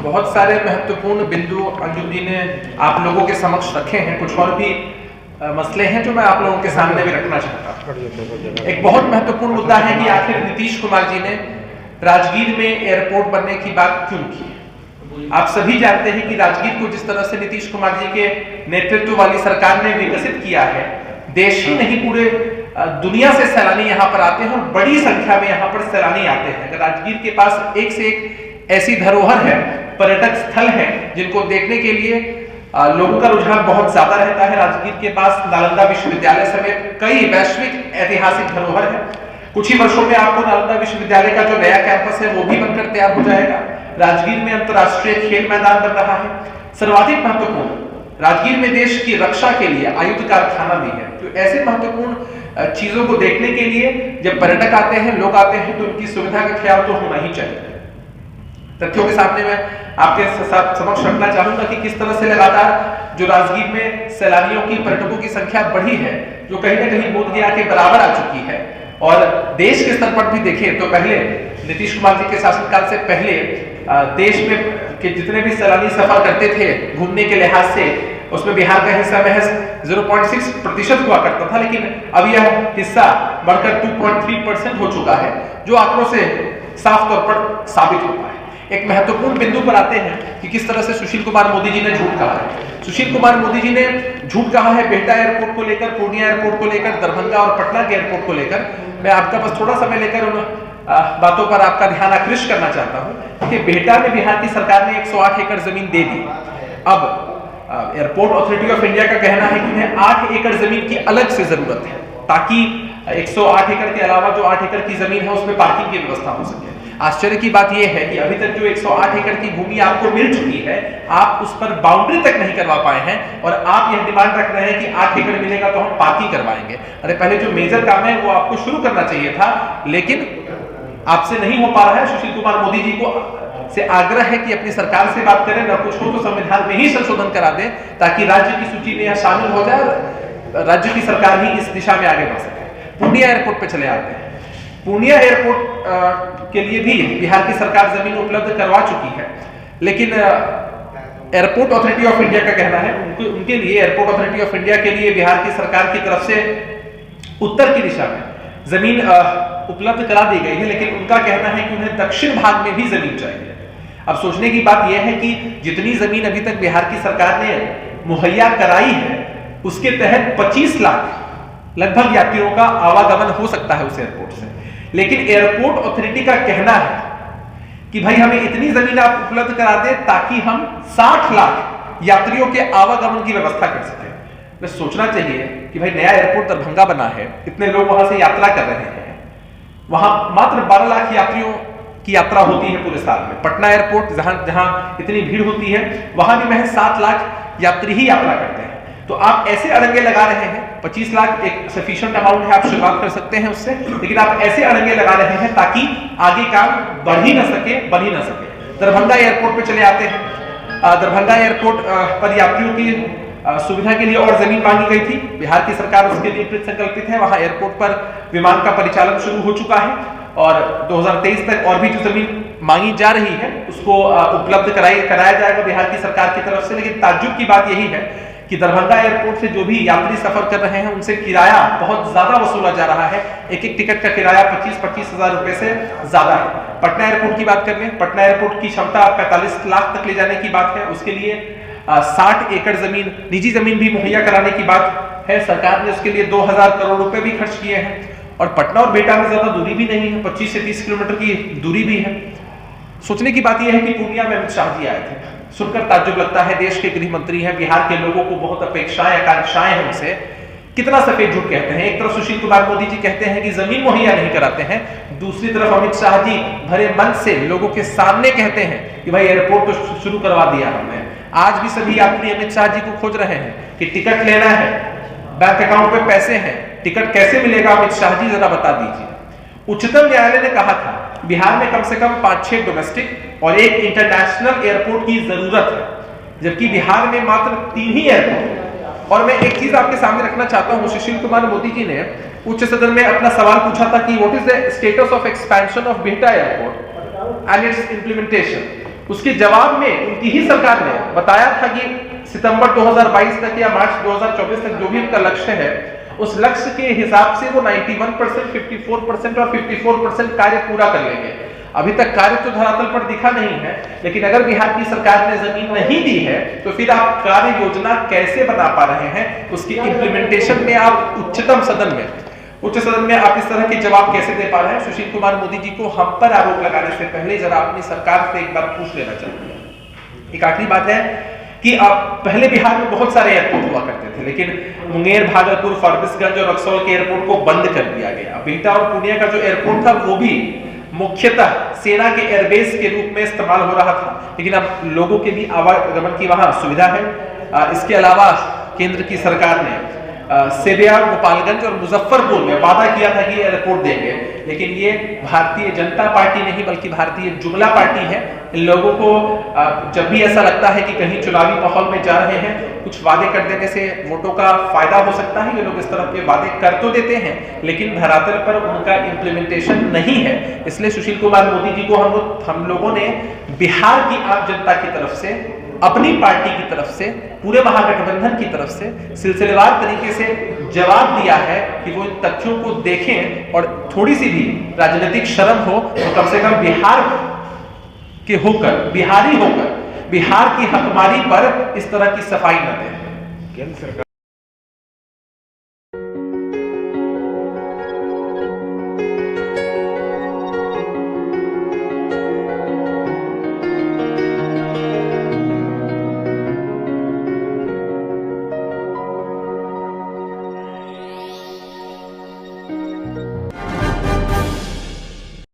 बहुत सारे महत्वपूर्ण बिंदु अंजुम जी ने आप लोगों के समक्ष रखे हैं। कुछ और भी मसले हैं जो मैं आप लोगों के सामने भी रखना चाहता हूं। एक बहुत महत्वपूर्ण मुद्दा है कि आखिर नीतीश कुमार जी ने राजगीर में एयरपोर्ट बनने की बात क्यों की। आप सभी जानते हैं कि राजगीर को जिस तरह से नीतीश कुमार जी के नेतृत्व वाली सरकार ने विकसित किया है, देश ही नहीं पूरे दुनिया से सैलानी यहाँ पर आते हैं और बड़ी संख्या में यहाँ पर सैलानी आते हैं। अगर राजगीर के पास एक से एक ऐसी धरोहर है, पर्यटक स्थल है जिनको देखने के लिए लोगों का रुझान बहुत ज्यादा रहता है। राजगीर के पास नालंदा विश्वविद्यालय समेत कई वैश्विक ऐतिहासिक धरोहर है। कुछ ही वर्षों में आपको नालंदा विश्वविद्यालय का जो नया कैंपस है वो भी बनकर तैयार हो जाएगा। राजगीर में अंतरराष्ट्रीय खेल मैदान बन रहा है। सर्वाधिक महत्वपूर्ण, राजगीर में देश की रक्षा के लिए आयुध कारखाना भी है। तो ऐसे महत्वपूर्ण चीजों को देखने के लिए जब पर्यटक आते हैं, लोग आते हैं, तो उनकी सुविधा का ख्याल तो होना ही चाहिए। तथ्यों के सामने मैं आपके समक्ष रखना चाहूंगा कि किस तरह से लगातार जो राजगीर में सैलानियों की, पर्यटकों की संख्या बढ़ी है, जो कहीं ना कहीं बोधगया के बराबर आ चुकी है। और देश के स्तर पर भी देखें तो पहले नीतीश कुमार जी के शासनकाल से पहले देश में के जितने भी सैलानी सफर करते थे घूमने के लिहाज से, उसमें बिहार का हिस्सा महज 0.6% हुआ करता था, लेकिन अब यह हिस्सा बढ़कर 2.3% हो चुका है, जो आंकड़ों से साफ तौर पर साबित होता है। एक महत्वपूर्ण बिंदु पर आते हैं कि किस तरह से सुशील कुमार मोदी जी ने झूठ कहा है। सुशील कुमार मोदी जी ने झूठ कहा है बिहटा एयरपोर्ट को लेकर, पूर्णिया एयरपोर्ट को लेकर, दरभंगा और पटना के एयरपोर्ट को लेकर। मैं आपका बस थोड़ा समय लेकर उन बातों पर आपका ध्यान आकृष्ट करना चाहता हूं कि बिहटा में बिहार की सरकार ने 108 एकड़ जमीन दे दी। अब एयरपोर्ट अथॉरिटी ऑफ इंडिया का कहना है कि उन्हें 8 एकड़ जमीन की अलग से जरूरत है, ताकि 108 एकड़ के अलावा जो 8 एकड़ की जमीन है उसमें पार्किंग की व्यवस्था हो सके। आश्चर्य की बात यह है कि अभी तक जो 108 एकड़ की भूमि आपको मिल चुकी है, आप उस पर बाउंड्री तक नहीं करवा पाए हैं और आप यह डिमांड रख रहे हैं कि 8 एकड़ मिलेगा तो हम पार्किंग करवाएंगे। अरे पहले जो मेजर काम है वो आपको शुरू करना चाहिए था, लेकिन आपसे नहीं हो पा रहा है। सुशील कुमार मोदी जी को से आग्रह है कि अपनी सरकार से बात करें, न कुछ हो तो संविधान में ही संशोधन करा दें, ताकि राज्य की सूची में यह शामिल हो जाए और राज्य की सरकार ही इस दिशा में आगे बढ़ सके। पूर्णिया एयरपोर्ट पे चले आते हैं। पूर्णिया एयरपोर्ट के लिए भी बिहार की सरकार जमीन उपलब्ध करवा चुकी है, लेकिन एयरपोर्ट अथॉरिटी ऑफ इंडिया का कहना है उनके लिए, एयरपोर्ट अथॉरिटी ऑफ इंडिया के लिए बिहार की सरकार की तरफ से उत्तर की दिशा में जमीन उपलब्ध करा दी गई है, लेकिन उनका कहना है कि उन्हें दक्षिण भाग में भी जमीन चाहिए। अब सोचने की बात यह है कि जितनी जमीन अभी तक बिहार की सरकार ने मुहैया कराई है, उसके तहत 25 लाख लगभग यात्रियों का आवागमन हो सकता है उस एयरपोर्ट से। लेकिन एयरपोर्ट अथॉरिटी का कहना है कि भाई हमें इतनी जमीन आप उपलब्ध करा दें ताकि हम 60 लाख यात्रियों के आवागमन की व्यवस्था कर सकें। मैं सोचना चाहिए कि भाई नया एयरपोर्ट दरभंगा बना है, इतने लोग वहां से यात्रा कर रहे हैं, वहां मात्र 12 लाख यात्रियों की यात्रा होती है पूरे साल में। पटना एयरपोर्ट जहां इतनी भीड़ होती है, वहां भी महज 7 लाख यात्री ही यात्रा करते हैं। तो आप ऐसे अड़ंगे लगा रहे हैं, 25 लाख एक सफिशिएंट अमाउंट है, आप शुरुआत कर सकते हैं उससे, लेकिन आप ऐसे अड़ंगे लगा रहे हैं ताकि आगे काम बढ़ ही ना सके, बन ही ना सके। दरभंगा एयरपोर्ट पे चले आते हैं। दरभंगा एयरपोर्ट पर यात्रियों की सुविधा के लिए और जमीन मांगी गई थी। बिहार की सरकार उसके लिए कृत संकल्पित है। वहां एयरपोर्ट पर विमान का परिचालन शुरू हो चुका है और 2023 तक और भी जो जमीन मांगी जा रही है उसको उपलब्ध कराया जाएगा बिहार की सरकार की तरफ से। लेकिन ताज्जुब की बात यही है कि दरभंगा एयरपोर्ट से जो भी यात्री सफर कर रहे हैं उनसे किराया बहुत ज्यादा वसूला जा रहा है। एक एक टिकट का किराया 25-25 हजार रुपए से ज्यादा है। पटना एयरपोर्ट की बात कर लें, पटना एयरपोर्ट की क्षमता 45 लाख तक ले जाने की बात है। उसके लिए 60 एकड़ जमीन, निजी जमीन भी मुहैया कराने की बात है। सरकार ने उसके लिए 2000 करोड़ रुपए भी खर्च किए हैं। और पटना और बिहटा में ज्यादा दूरी भी नहीं है, 25 से 30 किलोमीटर की दूरी भी है। सोचने की बात यह है कि पूर्णिया में अमित शाह जी आए थे। सुनकर ताज्जुब लगता है, देश के गृह मंत्री हैं, बिहार के लोगों को बहुत अपेक्षाएं, आकांक्षाएं हैं उनसे। कितना सफेद झूठ कहते हैं। एक तरफ सुशील कुमार मोदी जी कहते हैं कि जमीन मुहैया नहीं कराते हैं, दूसरी तरफ अमित शाह जी भरे मन से लोगों के सामने कहते हैं कि भाई एयरपोर्ट तो शुरू करवा दिया हमने। आज भी सभी यात्री अमित शाह जी को खोज रहे हैं कि टिकट लेना है, बैंक अकाउंट पे पैसे हैं, टिकट कैसे मिलेगा अमित शाह जी जरा बता दीजिए। उच्चतम न्यायालय ने कहा था बिहार में कम से कम 5-6 डोमेस्टिक और एक इंटरनेशनल एयरपोर्ट की जरूरत है, जबकि बिहार में मात्र 3 ही एयरपोर्ट। और मैं एक चीज आपके सामने रखना चाहता हूं, सुशील कुमार मोदी जी ने उच्च सदन में अपना सवाल पूछा था कि what is the status of expansion of Bihta airport and it's implementation. उसके जवाब में उनकी ही सरकार ने बताया था कि सितंबर 2022 तक या मार्च 2024 तक जो भी उनका लक्ष्य है, उस लक्ष्य के हिसाब से वो 91%, 54% और 54% कार्य पूरा कर लेंगे। अभी तक कार्य तो धरातल पर दिखा नहीं है, लेकिन अगर बिहार की सरकार ने जमीन नहीं दी है तो फिर आप कार्य योजना कैसे बना पा रहे हैं? उसकी इम्प्लीमेंटेशन में आप उच्च सदन में आप इस तरह के जवाब कैसे दे पा रहे हैं? सुशील कुमार मोदी जी को हम पर आरोप लगाने से पहले जरा अपनी सरकार से एक बार पूछ लेना चाहूंगा। एक आखिरी बात है कि अब पहले बिहार में बहुत सारे एयरपोर्ट हुआ करते थे, लेकिन मुंगेर, भागलपुर, फरबिसगंज और रक्सौल के एयरपोर्ट को बंद कर दिया गया। बिहटा और पूर्णिया का जो एयरपोर्ट था वो भी मुख्यतः सेना के एयरबेस के रूप में इस्तेमाल हो रहा था, लेकिन अब लोगों के भी आवागमन की वहां सुविधा है। इसके अलावा केंद्र की सरकार ने सेबिया, गोपालगंज और मुजफ्फरपुर में वादा किया था कि एयरपोर्ट देंगे, लेकिन ये भारतीय जनता पार्टी नहीं बल्कि भारतीय जुमला पार्टी है। इन लोगों को जब भी ऐसा लगता है कि कहीं चुनावी माहौल में जा रहे हैं, कुछ वादे कर देने से वोटों का फायदा हो सकता है। ये लोग इस तरह के वादे कर तो देते हैं, लेकिन धरातल पर उनका इम्प्लीमेंटेशन नहीं है। इसलिए सुशील कुमार मोदी जी को हम लोगों ने बिहार की आम जनता की तरफ से, अपनी पार्टी की तरफ से, पूरे महागठबंधन की तरफ से सिलसिलेवार तरीके से जवाब दिया है कि वो इन तथ्यों को देखें और थोड़ी सी भी राजनीतिक शर्म हो तो कम से कम बिहार के होकर, बिहारी होकर, बिहार की हकमारी पर इस तरह की सफाई न दें।